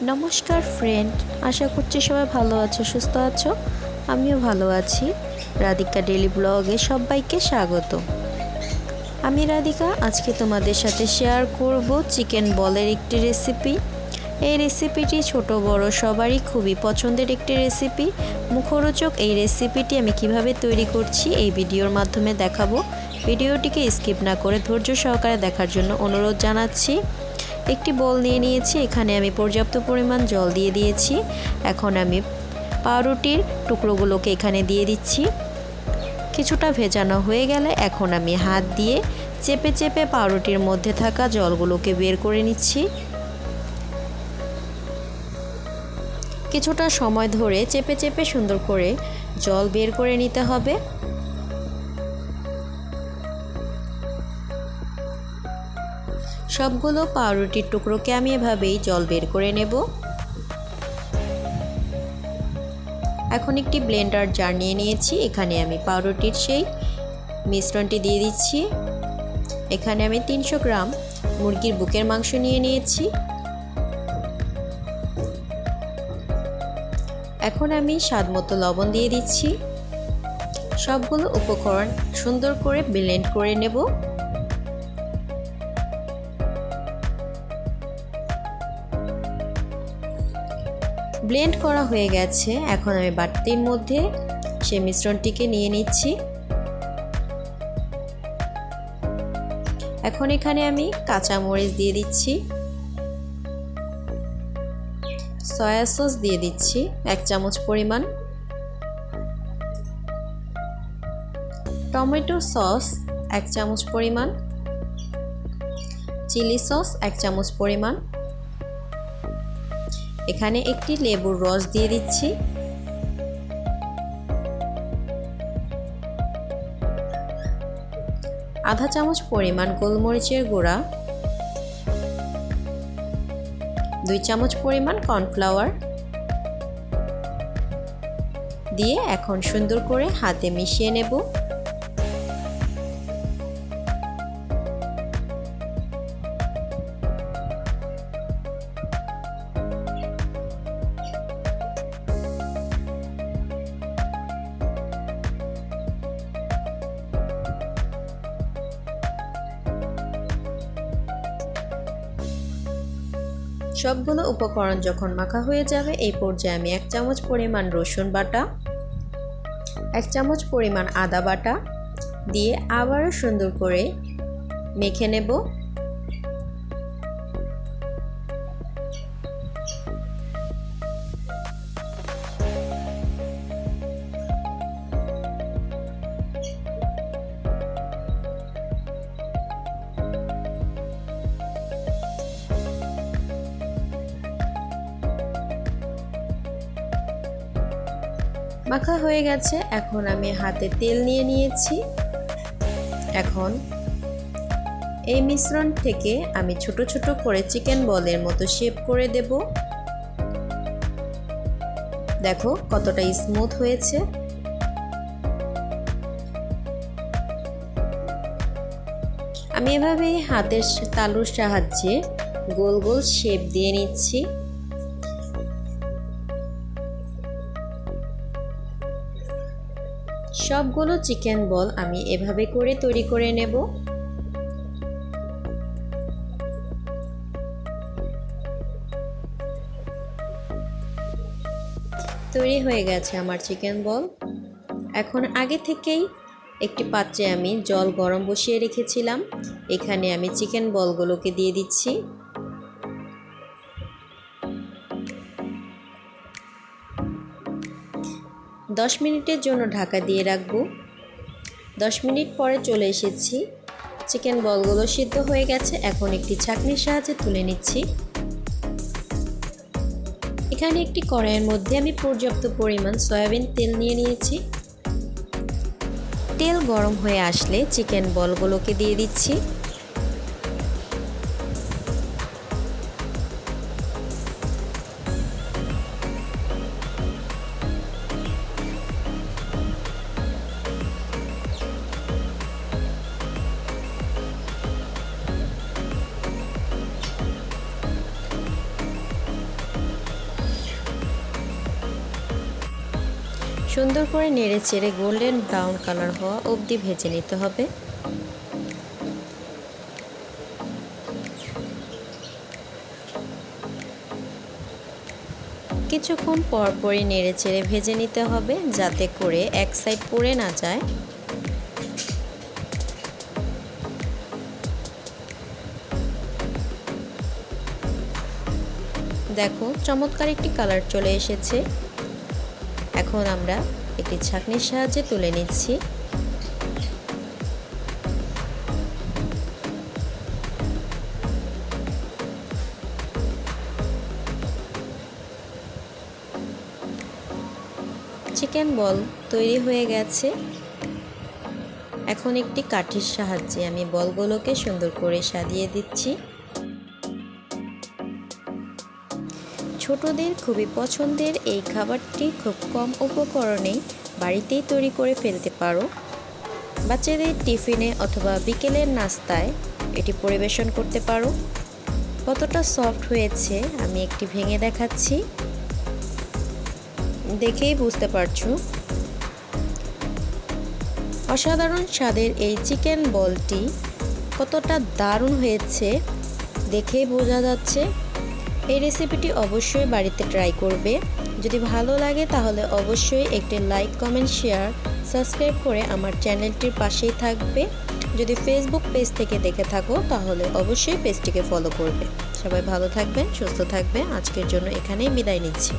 নমস্কার ফ্রেন্ড, আশা করছি সবাই ভালো আছো, সুস্থ আছো। আমিও ভালো আছি। রাধিকা ডেলি ব্লগে সবাইকে স্বাগত। আমি রাধিকা, আজকে তোমাদের সাথে শেয়ার করব চিকেন বলের একটি রেসিপি। এই রেসিপিটি ছোট বড় সবারই খুবই পছন্দের একটি রেসিপি। মুখরোচক এই রেসিপিটি আমি কিভাবে তৈরি করছি এই ভিডিওর মাধ্যমে দেখাবো। ভিডিওটিকে স্কিপ না করে ধৈর্য সহকারে দেখার জন্য অনুরোধ জানাচ্ছি। একটি বোল নিয়ে নিয়েছি, এখানে আমি পর্যাপ্ত পরিমাণ জল দিয়ে দিয়েছি। এখন আমি পাউরুটির টুকরোগুলোকে এখানে দিয়ে দিচ্ছি। কিছুটা ভেজানো হয়ে গেলে এখন আমি হাত দিয়ে চেপে চেপে পাউরুটির মধ্যে থাকা জলগুলোকে বের করে নিচ্ছি। কিছুটা সময় ধরে চেপে চেপে সুন্দর করে জল বের করে নিতে হবে। সবগুলো পাউরুটির টুকরোকে আমি এভাবেই জল বের করে নেব। এখন একটি ব্লেন্ডার জার নিয়ে নিয়েছি, এখানে আমি পাউরুটির সেই মিশ্রণটি দিয়ে দিচ্ছি। এখানে আমি 300 গ্রাম মুরগির বুকের মাংস নিয়ে নিয়েছি। এখন আমি স্বাদমতো লবণ দিয়ে দিচ্ছি। সবগুলো উপকরণ সুন্দর করে ব্লেন্ড করে নেব। ব্লেন্ড করা হয়ে গেছে, এখন আমি বাটির মধ্যে সেই মিশ্রণটিকে নিয়ে নিচ্ছি। এখন এখানে আমি কাঁচা মরিচ দিয়ে দিচ্ছি, সয়া সস দিয়ে দিচ্ছি 1 চামচ পরিমাণ, টমেটো সস 1 চামচ পরিমাণ, চিলি সস 1 চামচ পরিমাণ, এখানে একটি লেবুর রস দিয়ে দিচ্ছি। আধা চামচ পরিমাণ গোলমরিচের গুঁড়া, 2 চামচ পরিমাণ কর্নফ্লাওয়ার দিয়ে এখন সুন্দর করে হাতে মিশিয়ে নেব। সবগুলো উপকরণ যখন মাখা হয়ে যাবে এই পর্যায়ে আমি 1 চামচ পরিমাণ রসুন বাটা, 1 চামচ পরিমাণ আদা বাটা দিয়ে আবারও সুন্দর করে মেখে নেব। মাখা হয়ে গেছে, এখন আমি হাতে তেল নিয়ে নিয়েছি। এখন এই মিশ্রণ থেকে আমি ছোট ছোট করে চিকেন বলের মতো শেপ করে দেব। দেখো কতটা স্মুথ হয়েছে। আমি এভাবেই হাতের তালুর সাহায্যে গোল গোল শেপ দিয়ে নিচ্ছি। সবগুলো চিকেন বল আমি এভাবে করে তৈরি করে নেব। তৈরি হয়ে গেছে আমার চিকেন বল। এখন আগে থেকেই একটি পাত্রে আমি জল গরম বসিয়ে রেখেছিলাম, এখানে আমি চিকেন বলগুলোকে দিয়ে দিচ্ছি। দশ মিনিটের জন্য ঢাকা দিয়ে রাখবো। 10 মিনিট পরে চলে এসেছি, চিকেন বলগুলো সিদ্ধ হয়ে গেছে। এখন একটি ছাঁকনির সাহায্যে তুলে নিচ্ছি। এখানে একটি কড়াইয়ের মধ্যে আমি পর্যাপ্ত পরিমাণ সয়াবিন তেল নিয়ে নিয়েছি। তেল গরম হয়ে আসলে চিকেন বলগুলোকে দিয়ে দিচ্ছি। সুন্দর করে নেড়ে চেড়ে গোল্ডেন ব্রাউন কালার হওয়া অবধি ভেজে নিতে হবে। কিছুক্ষণ পর পরই নেড়ে চেড়ে ভেজে নিতে হবে যাতে করে এক সাইড পুড়ে না যায়। দেখো চমৎকার একটি কালার চলে এসেছে। এখন আমরা একটি ছাঁকনির সাহায্যে তুলে নিচ্ছি। চিকেন বল তৈরি হয়ে গেছে। এখন একটি কাঠির সাহায্যে আমি বলগুলোকে সুন্দর করে সাজিয়ে দিচ্ছি। ছোটদের খুবই পছন্দের এই খাবারটি খুব কম উপকরণেই বাড়িতেই তৈরি করে ফেলতে পারো। বাচ্চাদের টিফিনে অথবা বিকেলের নাস্তায় এটি পরিবেশন করতে পারো। কতটা সফট হয়েছে আমি একটি ভেঙে দেখাচ্ছি, দেখেই বুঝতে পারছো। অসাধারণ স্বাদের এই চিকেন বলটি কতটা দারুণ হয়েছে দেখেই বোঝা যাচ্ছে। এই রেসিপিটি অবশ্যই বাড়িতে ট্রাই করবে। যদি ভালো লাগে তাহলে অবশ্যই একটি লাইক, কমেন্ট, শেয়ার, সাবস্ক্রাইব করে আমার চ্যানেলটির পাশেই থাকবে। যদি ফেসবুক পেজ থেকে দেখে থাকো তাহলে অবশ্যই পেজটিকে ফলো করবে। সবাই ভালো থাকবেন, সুস্থ থাকবেন। আজকের জন্য এখানেই বিদায় নিচ্ছি।